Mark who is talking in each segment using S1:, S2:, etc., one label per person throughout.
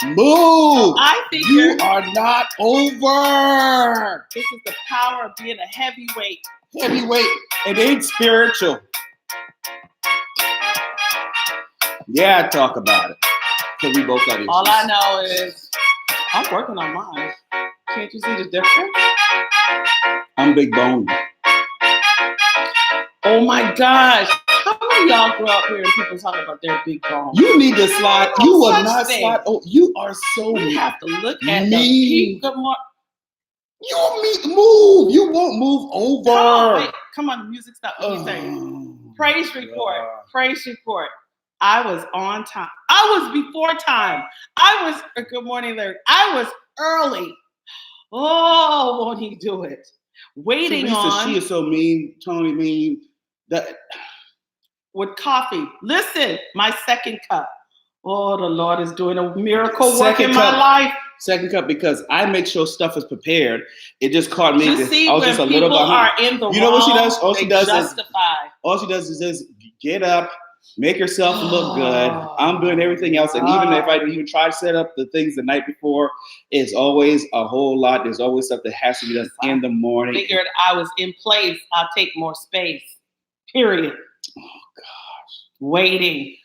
S1: Move.
S2: I figure
S1: You are not over.
S2: this is the power of being a heavyweight.
S1: Heavyweight. It ain't spiritual. Yeah, talk about it. Because we both got issues.
S2: All I know is I'm working on mine. Can't you see the difference?
S1: I'm big boned.
S2: Oh my gosh. How many of y'all grew up here and people talking about their big bones?
S1: You need to slide.
S2: No
S1: You will
S2: such
S1: not
S2: thing.
S1: slide. Oh, you are so
S2: You have to look at the
S1: mean.
S2: people.
S1: You move. You won't move over.
S2: Come on, the music stop. What are you saying? Praise report.
S1: God.
S2: Praise report. I was on time. I was before time. Good morning, Larry. I was early. Oh, won't he do it? Waiting
S1: Teresa,
S2: on.
S1: she is so mean. Tony mean. That.
S2: With coffee. Listen, my second cup. Oh, the Lord is doing a miracle work in my life.
S1: Second cup, because I make sure stuff is prepared. It just caught me.
S2: You see,
S1: I was
S2: when
S1: just a
S2: people
S1: little behind.
S2: are in the
S1: You know what she
S2: wrong,
S1: does? All she does
S2: justify.
S1: is just get up, make herself look good. I'm doing everything else, and even if I even try to set up the things the night before, it's always a whole lot. There's always stuff that has to be done in the morning.
S2: Figured I was in place. I'll take more space. Period.
S1: Oh gosh.
S2: Waiting.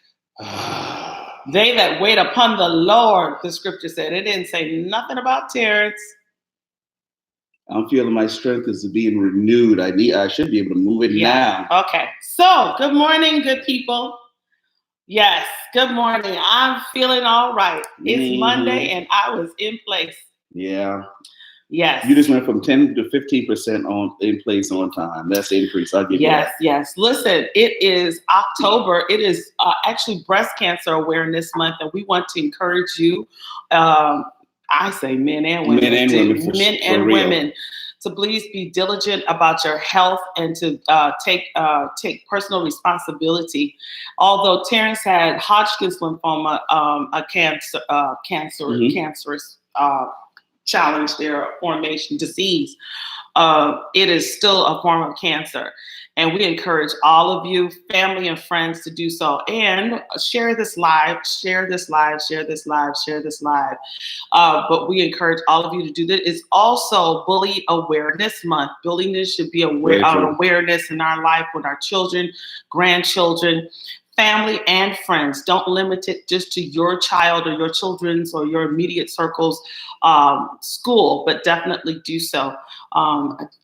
S2: They that wait upon the Lord, the scripture said. It didn't say nothing about Terrence.
S1: I'm feeling my strength is being renewed. I should be able to move it now.
S2: Okay. So, good morning, good people. Yes, good morning. I'm feeling all right. It's Monday and I was in place.
S1: Yeah.
S2: Yes.
S1: You just went from 10 to 15% in place on time. That's the increase. I'll give you that.
S2: Yes. Listen, it is October. It is actually Breast Cancer Awareness Month, and we want to encourage you. I say men and women. Men and women to please be diligent about your health and to take personal responsibility. Although Terrence had Hodgkin's lymphoma, a cancerous challenge there, formation disease, it is still a form of cancer. And we encourage all of you, family and friends, to do so. And share this live. But we encourage all of you to do this. It's also Bully Awareness Month. Bullying should be awareness in our life with our children, grandchildren, family, and friends. Don't limit it just to your child or your children's or your immediate circle's school, but definitely do so.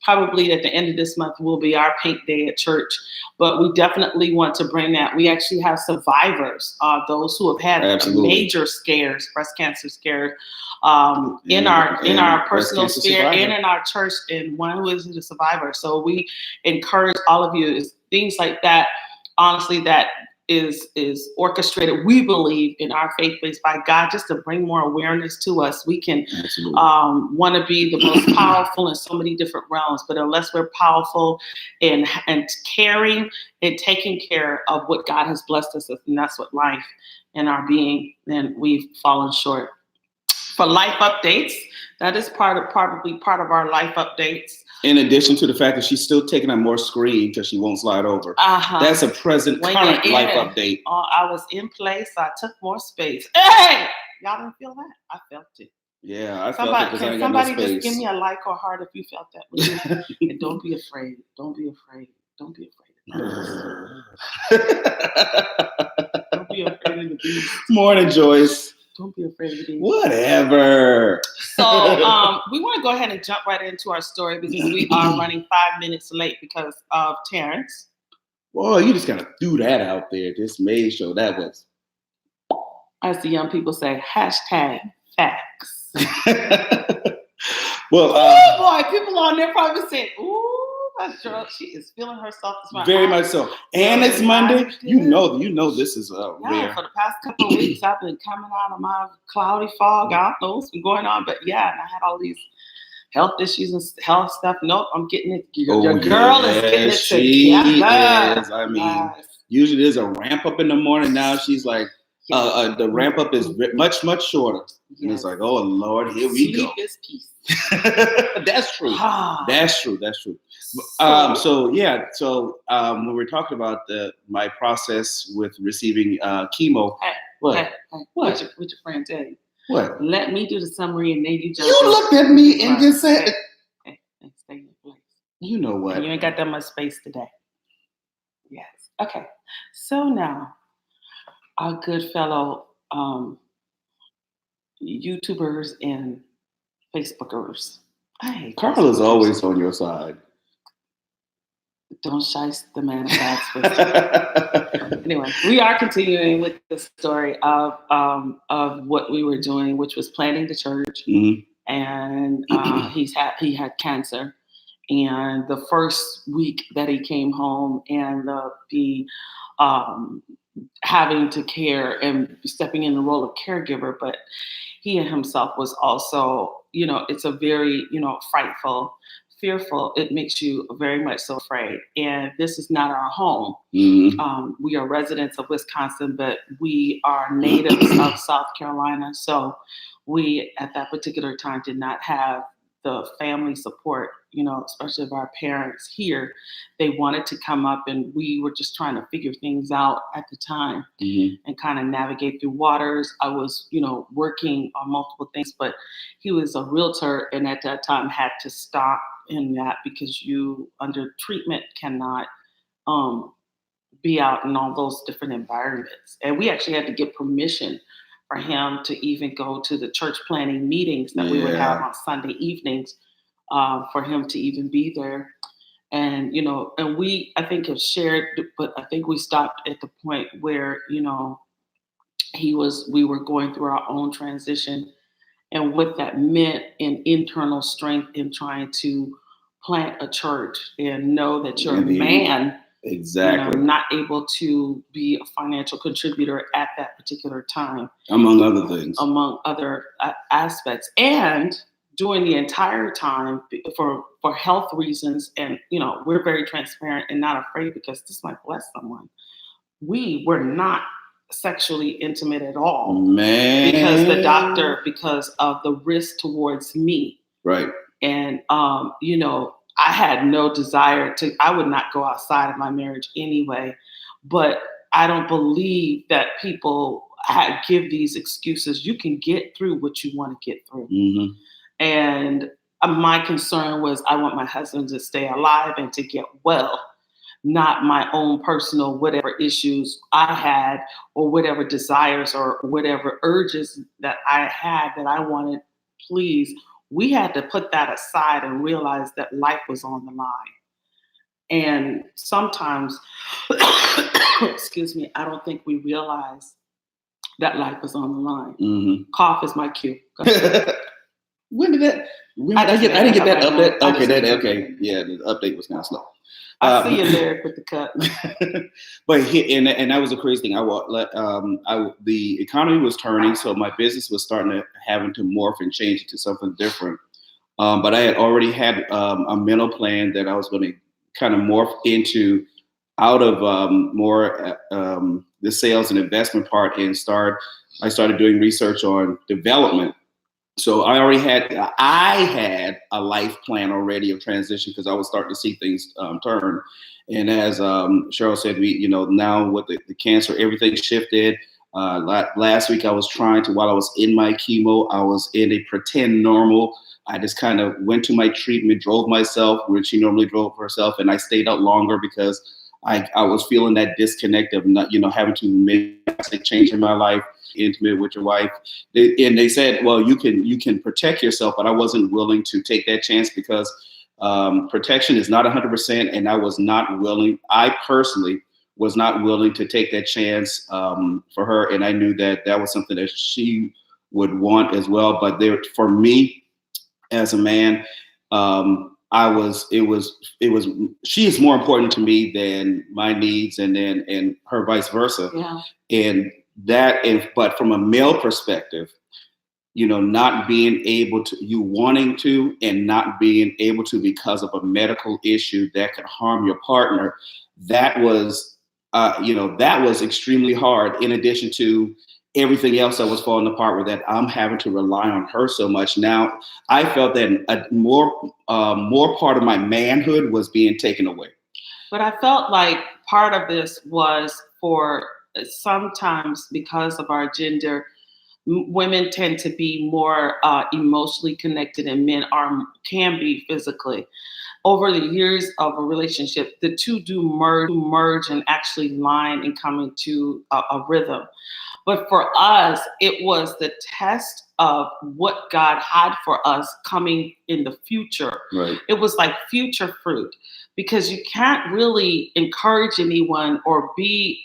S2: Probably at the end of this month will be our pink day at church, but we definitely want to bring that. We actually have survivors, those who have had major scares, breast cancer scares, in our personal sphere and in our church, and one who isn't a survivor. So we encourage all of you, things like that, honestly, that is orchestrated, we believe, in our faith base by God, just to bring more awareness to us. We can want to be the most powerful in so many different realms, but unless we're powerful and caring and taking care of what God has blessed us with, and that's what life and our being, then we've fallen short. For life updates, that is probably part of our life updates.
S1: In addition to the fact that she's still taking on more screen because she won't slide over. That's a current life update.
S2: I was in place. I took more space. Hey! Y'all didn't feel that? I felt it.
S1: Yeah, I felt it because I ain't got no space.
S2: Somebody just give me a like or heart if you felt that. And don't be afraid. Don't be afraid. Don't be afraid of the beast.
S1: Morning, Joyce.
S2: Don't be afraid of it.
S1: Whatever.
S2: So we want to go ahead and jump right into our story because we are running 5 minutes late because of Terrence.
S1: Boy, you just kind of threw that out there. Just made sure that was.
S2: As the young people say, hashtag facts.
S1: Well,
S2: oh boy, people on there probably saying, ooh, that girl, she is feeling herself this morning.
S1: Very much so. And it's Monday. You know this is rare.
S2: For the past couple of weeks, I've been coming out of my cloudy fog. I don't know what's been going on, but yeah, and I had all these health issues and health stuff. Nope, I'm getting it. Your girl is getting it together.
S1: Is. I mean, usually there's a ramp up in the morning. Now she's like, the ramp up is much, much shorter. Yes. And it's like, oh Lord, here we go.
S2: Sleep is peace.
S1: That's true. That's true. So when we're talking about my process with receiving chemo,
S2: what your friend tell you?
S1: What?
S2: Let me do the summary, and then you jump.
S1: You looked at me and just said,
S2: Hey, stay in your place.
S1: You know what?
S2: And you ain't got that much space today. Yes. Okay. So now, our good fellow YouTubers and Facebookers.
S1: Carla's always on your side.
S2: Don't shice the man of God's wisdom. Anyway, we are continuing with the story of what we were doing, which was planting the church, and he had cancer. And the first week that he came home, and the having to care and stepping in the role of caregiver, but he himself was also, it's a very, frightful, fearful. It makes you very much so afraid. And this is not our home. We are residents of Wisconsin, but we are natives of South Carolina. So we, at that particular time, did not have the family support, especially of our parents here. They wanted to come up, and we were just trying to figure things out at the time and kind of navigate through waters. I was, working on multiple things, but he was a realtor, and at that time had to stop in that because you, under treatment, cannot be out in all those different environments. And we actually had to get permission for him to even go to the church planning meetings that we would have on Sunday evenings, for him to even be there. And, and we, I think, have shared, but I think we stopped at the point where, we were going through our own transition, and what that meant in internal strength in trying to plant a church and know that you're a man.
S1: Exactly.
S2: Not able to be a financial contributor at that particular time.
S1: Among other things.
S2: Among other aspects. And during the entire time, for health reasons, and, we're very transparent and not afraid because this might bless someone. We were not sexually intimate at all.
S1: Man.
S2: Because of the risk towards me.
S1: Right.
S2: And, I had no desire I would not go outside of my marriage anyway, but I don't believe that people give these excuses. You can get through what you want to get through. And my concern was I want my husband to stay alive and to get well, not my own personal whatever issues I had or whatever desires or whatever urges that I had that I wanted. Please, we had to put that aside and realize that life was on the line. And sometimes, excuse me, I don't think we realize that life was on the line. Cough is my cue.
S1: When did that? I didn't get that update. Okay. Yeah, the update was kind of slow.
S2: I see you there with the cut.
S1: But and that was a crazy thing. The economy was turning, so my business was having to morph and change into something different. But I had already had a mental plan that I was going to kind of morph into out of more the sales and investment part, and I started doing research on development. So I had a life plan already of transition because I was starting to see things turn. And as Cheryl said, now with the cancer, everything shifted. Last week I was while I was in my chemo, I was in a pretend normal. I just kind of went to my treatment, drove myself where she normally drove herself, and I stayed out longer because I was feeling that disconnect of not, having to make a change in my life, intimate with your wife. And they said, well, you can protect yourself, but I wasn't willing to take that chance because protection is not 100%. And I personally was not willing to take that chance for her. And I knew that was something that she would want as well. But for me as a man, she is more important to me than my needs and her vice versa.
S2: Yeah.
S1: But from a male perspective, not being able to, you wanting to and not being able to because of a medical issue that could harm your partner, that was extremely hard, in addition to everything else that was falling apart with that. I'm having to rely on her so much. Now I felt that more part of my manhood was being taken away.
S2: But I felt like part of this was for sometimes because of our gender women tend to be more emotionally connected, and men can be physically. Over the years of a relationship, the two do merge and actually line and come into a rhythm. But for us, it was the test of what God had for us coming in the future.
S1: Right.
S2: It was like future fruit, because you can't really encourage anyone or be,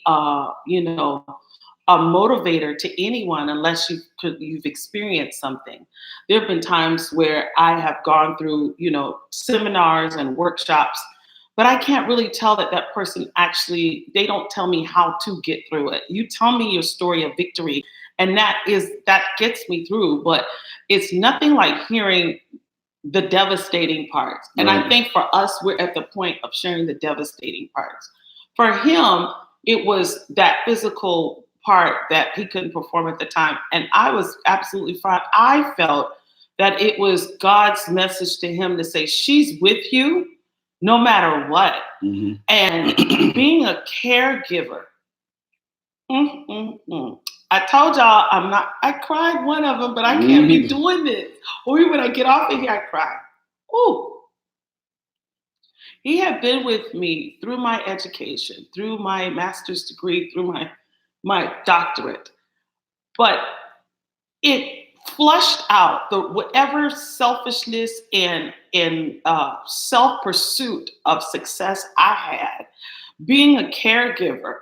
S2: a motivator to anyone unless you've experienced something. There have been times where I have gone through, seminars and workshops, but I can't really tell that person actually, they don't tell me how to get through it. You tell me your story of victory, and that gets me through, but it's nothing like hearing the devastating parts. And I think for us, we're at the point of sharing the devastating parts. For him, it was that physical part that he couldn't perform at the time. And I was absolutely fine. I felt that it was God's message to him to say, she's with you no matter what.
S1: Mm-hmm.
S2: And being a caregiver, I told y'all I cried one of them, but I can't be doing this. Or when I get off of here, I cry. Ooh. He had been with me through my education, through my master's degree, through my doctorate. But it flushed out the whatever selfishness and self-pursuit of success I had. Being a caregiver,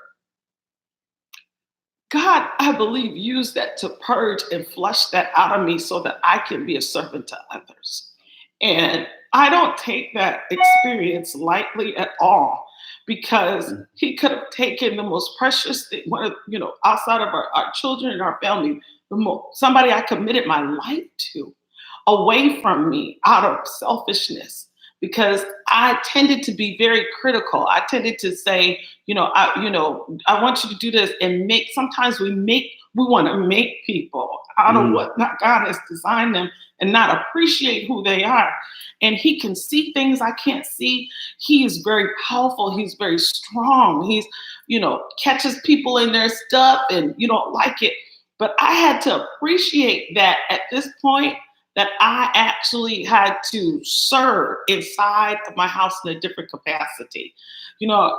S2: God, I believe, used that to purge and flush that out of me so that I can be a servant to others. And I don't take that experience lightly at all, because he could have taken the most precious thing, outside of our children and our family, somebody I committed my life to, away from me out of selfishness, because I tended to be very critical. I tended to say, I want you to do this, and sometimes we want to make people out of what not God has designed them and not appreciate who they are. And he can see things I can't see. He is very powerful. He's very strong. He's, catches people in their stuff and you don't like it. But I had to appreciate that at this point, that I actually had to serve inside of my house in a different capacity. I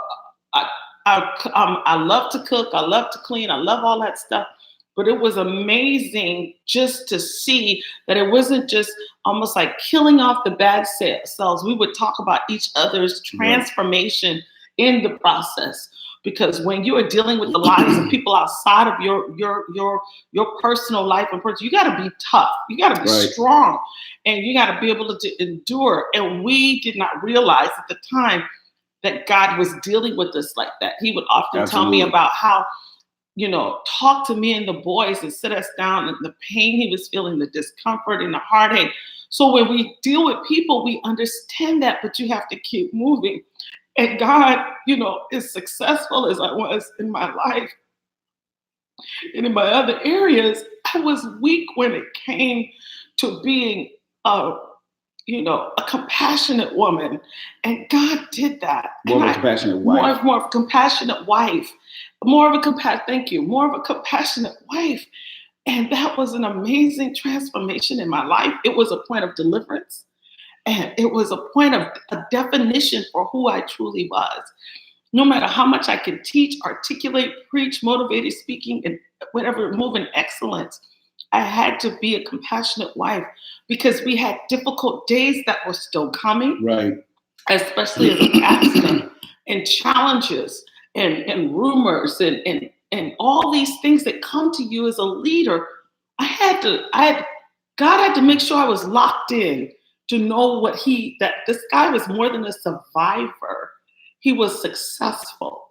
S2: love to cook. I love to clean. I love all that stuff. But it was amazing just to see that it wasn't just almost like killing off the bad cells. We would talk about each other's transformation in the process. Because when you are dealing with the lives of people outside of your personal life and person, you got to be tough. You got to be strong, and you got to be able to endure. And we did not realize at the time that God was dealing with us like that. He would often tell me about how, talk to me and the boys and sit us down, and the pain he was feeling, the discomfort and the heartache. So when we deal with people, we understand that, but you have to keep moving. And God, as successful as I was in my life and in my other areas, I was weak when it came to being a compassionate woman. And God did that.
S1: More of a compassionate wife.
S2: More of a compassionate wife. More of a compassionate wife. And that was an amazing transformation in my life. It was a point of deliverance. And it was a point of a definition for who I truly was. No matter how much I could teach, articulate, preach, motivated speaking, and whatever, move in excellence, I had to be a compassionate wife, because we had difficult days that were still coming,
S1: right?
S2: Especially as a pastor, and challenges and rumors and all these things that come to you as a leader. God had to make sure I was locked in to know that this guy was more than a survivor. He was successful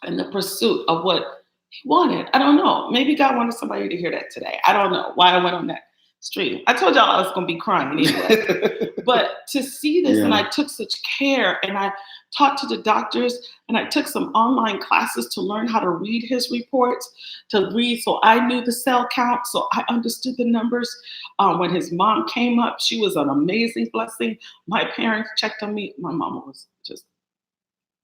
S2: in the pursuit of what he wanted. I don't know. Maybe God wanted somebody to hear that today. I don't know why I went on that stream. I told y'all I was going to be crying anyway. But to see this, and I took such care, and I talked to the doctors, and I took some online classes to learn how to read his reports, so I knew the cell count, so I understood the numbers. When his mom came up, she was an amazing blessing. My parents checked on me. My mama was just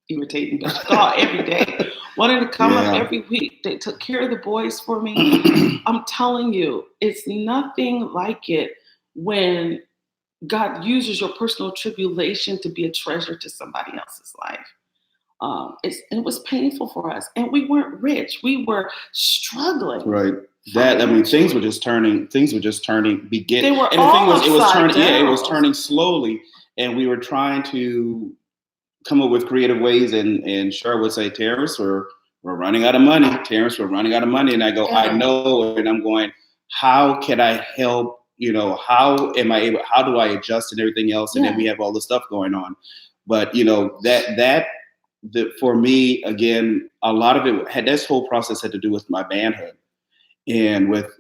S2: irritating, but call every day. Wanted to come up every week. They took care of the boys for me. I'm telling you, it's nothing like it when God uses your personal tribulation to be a treasure to somebody else's life. It was painful for us, and we weren't rich. We were struggling.
S1: Right. That, I mean, things were just turning. They were
S2: and the
S1: thing was, it was turning slowly, and we were trying to come up with creative ways. And Cheryl would say, "Terrence, we're running out of money. Terrence, we're running out of money." And I go, "I know," and I'm going, "How can I help? How am I able? How do I adjust and everything else?" And then we have all this stuff going on, but for me, again, a lot of it had, this whole process had to do with my manhood, and with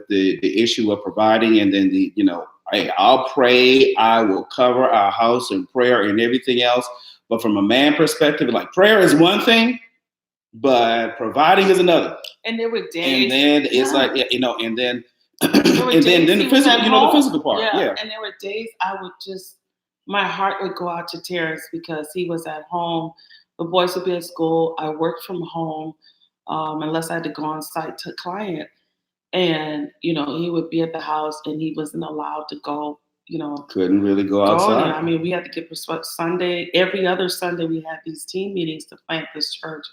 S1: the issue of providing, and then I'll pray, I will cover our house in prayer and everything else. But from a man perspective, like, prayer is one thing, but providing is another.
S2: And there were days,
S1: and then it's like, and then the physical, the physical part,
S2: And there were days I would just, my heart would go out to Terrence because he was at home. The boys would be at school. I worked from home, unless I had to go on site to a client. And, he would be at the house and he wasn't allowed to go,
S1: couldn't really go outside.
S2: I mean, we had to get Sunday. Every other Sunday we had these team meetings to plant this church.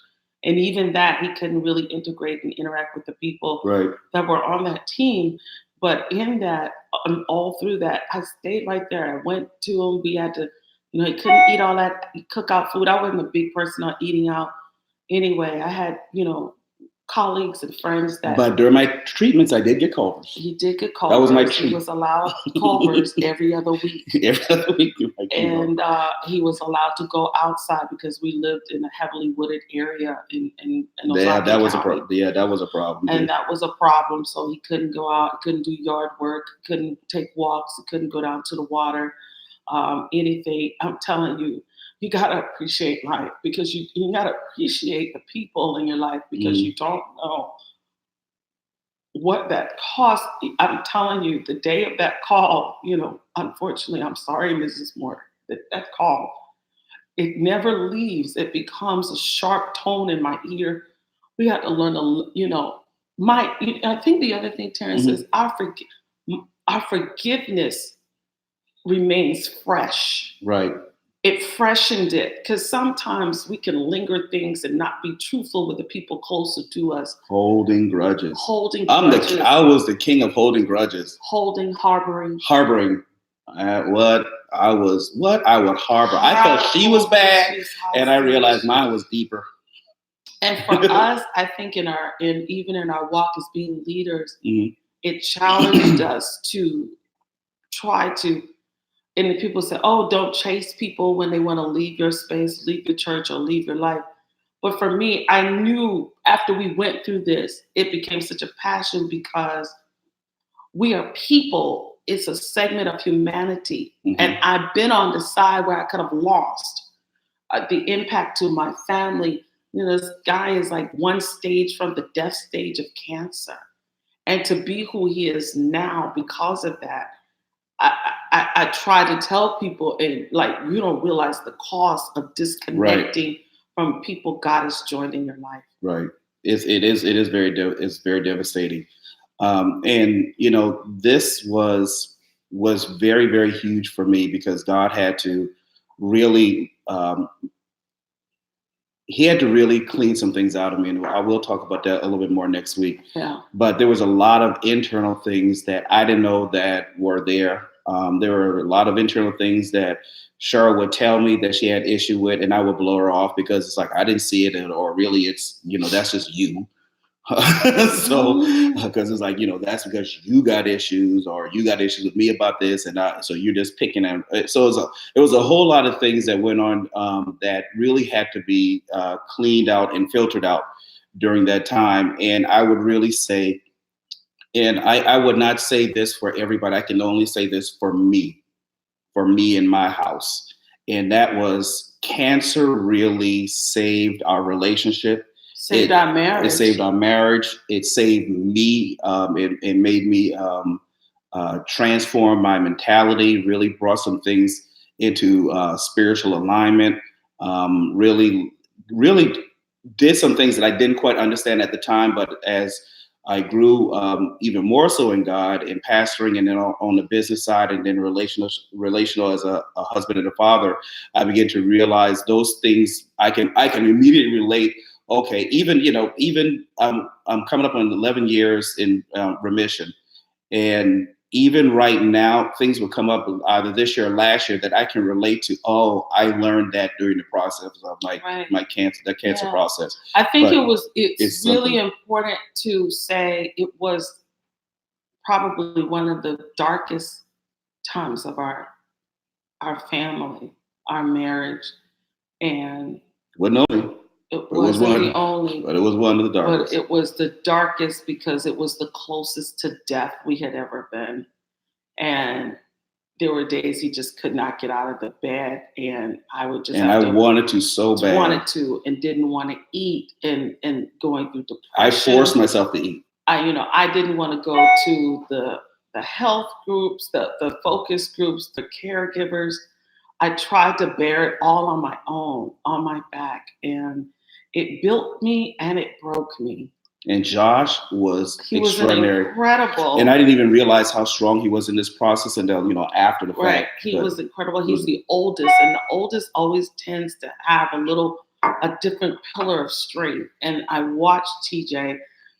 S2: And even that, he couldn't really integrate and interact with the people that were on that team. But in that, all through that, I stayed right there. I went to him. We had to, he couldn't eat all that cookout food. I wasn't a big person on eating out anyway. I had, colleagues and friends that.
S1: But during my treatments, I did get Culvers.
S2: He did get Culvers.
S1: That was my treat.
S2: He was allowed Culvers every other week.
S1: Every other week.
S2: And he was allowed to go outside because we lived in a heavily wooded area in
S1: that was a problem. Yeah, that was a problem.
S2: And that was a problem. So he couldn't go out, he couldn't do yard work, couldn't take walks, he couldn't go down to the water, anything. I'm telling you, you got to appreciate life, because you got to appreciate the people in your life, because you don't know what that cost. I'm telling you, the day of that call, unfortunately, I'm sorry, Mrs. Moore, that call, it never leaves. It becomes a sharp tone in my ear. We have to learn to, I think the other thing, Terrence, is our forgiveness remains fresh.
S1: Right.
S2: It freshened it, because sometimes we can linger things and not be truthful with the people closer to us.
S1: Holding grudges.
S2: I
S1: was the king of holding grudges.
S2: Harboring.
S1: I would harbor. I thought she was bad, and I realized mine was deeper.
S2: And for us, I think even in our walk as being leaders, it challenged us to try to. And the people say, "Oh, don't chase people when they want to leave your space, leave your church, or leave your life." But for me, I knew after we went through this, it became such a passion, because we are people. It's a segment of humanity. And I've been on the side where I could have lost the impact to my family. This guy is like one stage from the death stage of cancer. And to be who he is now because of that, I try to tell people, and like, you don't realize the cost of disconnecting from people God has joined in your life.
S1: Right. It is very devastating. And this was very, very huge for me, because God had to really clean some things out of me, and I will talk about that a little bit more next week.
S2: Yeah.
S1: But there was a lot of internal things that I didn't know that were there. There were a lot of internal things that Cheryl would tell me that she had issue with, and I would blow her off, because it's like, I didn't see it, or really it's, that's just you. So, because it's like, that's because you got issues, or you got issues with me about this, and so you're just picking at. So it was a whole lot of things that went on that really had to be cleaned out and filtered out during that time. And I would really say, and I would not say this for everybody, I can only say this for me in my house, and that was, cancer really saved our relationship.
S2: Saved our marriage.
S1: It saved our marriage. It saved me. It made me transform my mentality, really brought some things into spiritual alignment. Really, really did some things that I didn't quite understand at the time, but as I grew even more so in God and pastoring, and then on the business side, and then relational as a husband and a father, I began to realize those things I can immediately relate. Okay, even I'm coming up on 11 years in remission, and even right now, things will come up either this year or last year that I can relate to. Oh, I learned that during the process of my cancer process.
S2: I think
S1: But
S2: it's really important to say it was probably one of the darkest times of our family, our marriage, and
S1: wasn't only,
S2: it wasn't the only,
S1: but it was one of the darkest.
S2: But it was the darkest because it was the closest to death we had ever been, and there were days he just could not get out of the bed, and I would just
S1: wanted to so bad.
S2: Wanted to and didn't want to eat, and going through depression.
S1: I forced myself to eat.
S2: I didn't want to go to the health groups, the focus groups, the caregivers. I tried to bear it all on my own, on my back, and it built me and it broke me.
S1: And Josh was extraordinary.
S2: Incredible.
S1: And I didn't even realize how strong he was in this process until, after the fact.
S2: Right. He was incredible. He's the oldest, and the oldest always tends to have a different pillar of strength. And I watched TJ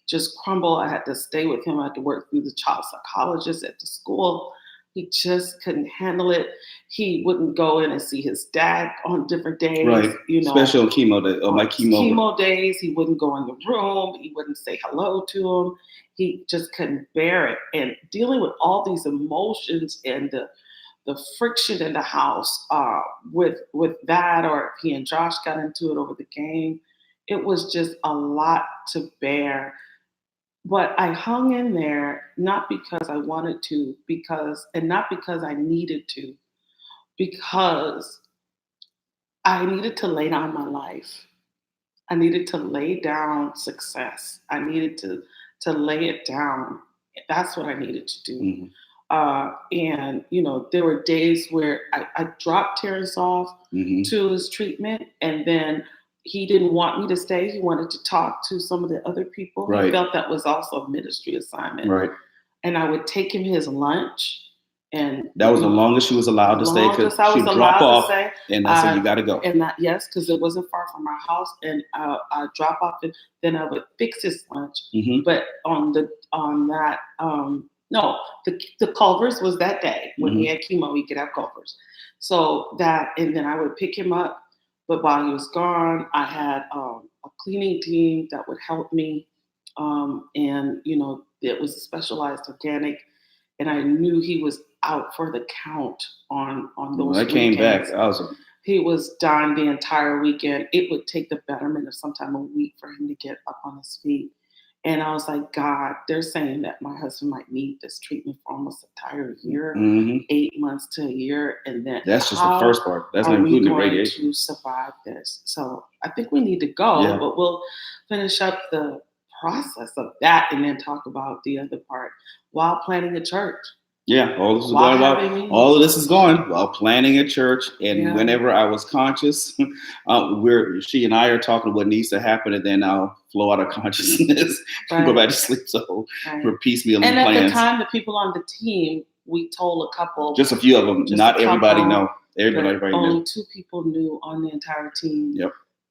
S2: just crumble. I had to stay with him. I had to work through the child psychologist at the school. He just couldn't handle it. He wouldn't go in and see his dad on different days.
S1: Right. Especially on chemo day, my
S2: chemo days. He wouldn't go in the room. He wouldn't say hello to him. He just couldn't bear it. And dealing with all these emotions and the friction in the house with that, or if he and Josh got into it over the game, it was just a lot to bear. But I hung in there, not because I wanted to, and not because I needed to, because I needed to lay down my life. I needed to lay down success. I needed to lay it down. That's what I needed to do. And, there were days where I dropped Terrence off to his treatment, and then he didn't want me to stay. He wanted to talk to some of the other people.
S1: Right.
S2: He felt that was also a ministry assignment.
S1: Right.
S2: And I would take him his lunch. And
S1: that was the longest she was allowed to stay, because she'd drop off and I said, you got to go.
S2: And yes, because it wasn't far from our house. And I'd drop off, and then I would fix his lunch. But the Culvers was that day. When he had chemo, he could have Culvers. So and then I would pick him up. But while he was gone, I had a cleaning team that would help me. And it was a specialized organic. And I knew he was out for the count on those weekends.
S1: I came back. Awesome.
S2: He was dying the entire weekend. It would take the betterment of sometime a week for him to get up on his feet. And I was like, God, they're saying that my husband might need this treatment for almost an entire year, 8 months to a year. And then
S1: that's just the first part. That's not including the radiation.
S2: To survive this. So I think we need to go, but we'll finish up the process of that and then talk about the other part while planning a church.
S1: Yeah, all of this is going while planning a church. And whenever I was conscious, she and I are talking what needs to happen, and then I'll flow out of consciousness and go back to sleep. So we're piecemeal
S2: and
S1: plans.
S2: At the time, the people on the team, we told a couple.
S1: Just a few of them. Not everybody know.
S2: Only 2 people knew on the entire team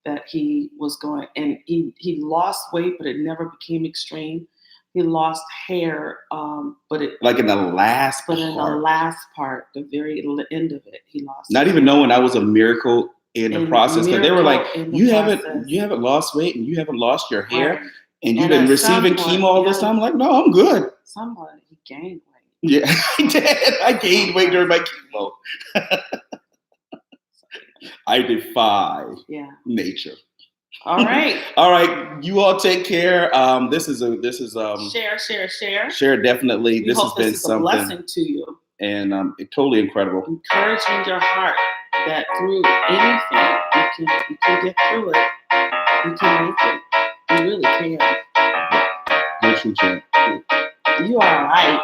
S2: that he was going. And he lost weight, but it never became extreme. He lost hair, but it in the last part. In the last part, the very end of it, he lost.
S1: Not even knowing that was a miracle in the process, because they were like, you haven't lost weight and you haven't lost your hair, and you've been receiving chemo all this time. I'm like, no, I'm good.
S2: Somebody he gained weight.
S1: Yeah, I did. I gained weight during my chemo. I defy nature.
S2: All right.
S1: All right. You all take care. This is
S2: share.
S1: Share, definitely. This has been something.
S2: A blessing to you.
S1: And totally incredible.
S2: Encouraging your heart that through anything you can get through it. You can make it. You really can.
S1: Yes, you can.
S2: You are right.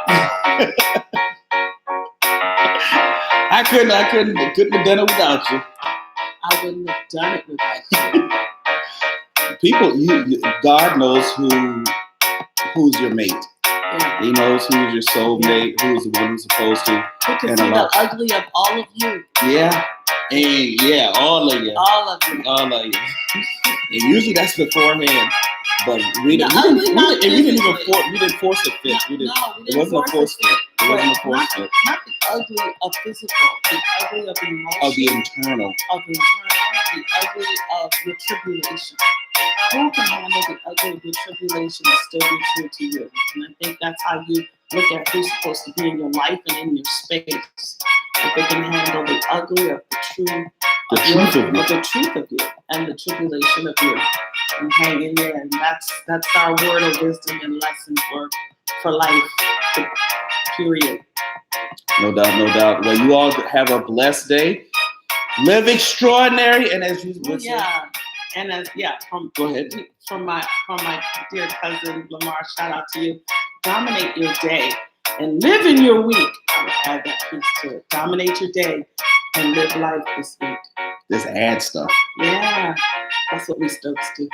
S1: I couldn't have done it without you.
S2: I wouldn't have done it without you.
S1: God knows who's your mate.
S2: Yeah.
S1: He knows who's your soulmate, who's the one who's supposed to.
S2: Who can see the ugly of all of you?
S1: Yeah. And yeah, all of you.
S2: All of you.
S1: All of you. And usually that's beforehand. But we didn't force it fit. It wasn't a force fit. It wasn't a force fit.
S2: Not the ugly of physical, the ugly of emotion.
S1: Of the internal.
S2: The ugly of your tribulation. Who can handle the ugly of your tribulation and still be true to you? And I think that's how you look at who's supposed to be in your life and in your space. If they can handle the ugly of the truth of you and the tribulation of you, and hang in there. And that's our word of wisdom and lesson for life. Period.
S1: No doubt. Well, you all have a blessed day. Live extraordinary, and as you would say.
S2: And
S1: Go ahead.
S2: From my dear cousin Lamar, shout out to you. Dominate your day and live in your week. I would add that piece to it. Dominate your day and live life this week.
S1: This ad stuff.
S2: Yeah, that's what we Stokes do.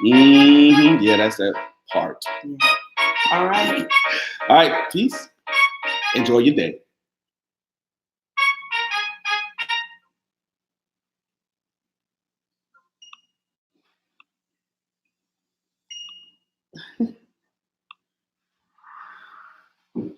S1: Mm-hmm. Yeah, that's that part.
S2: Yeah. All right.
S1: All right. Peace. Enjoy your day.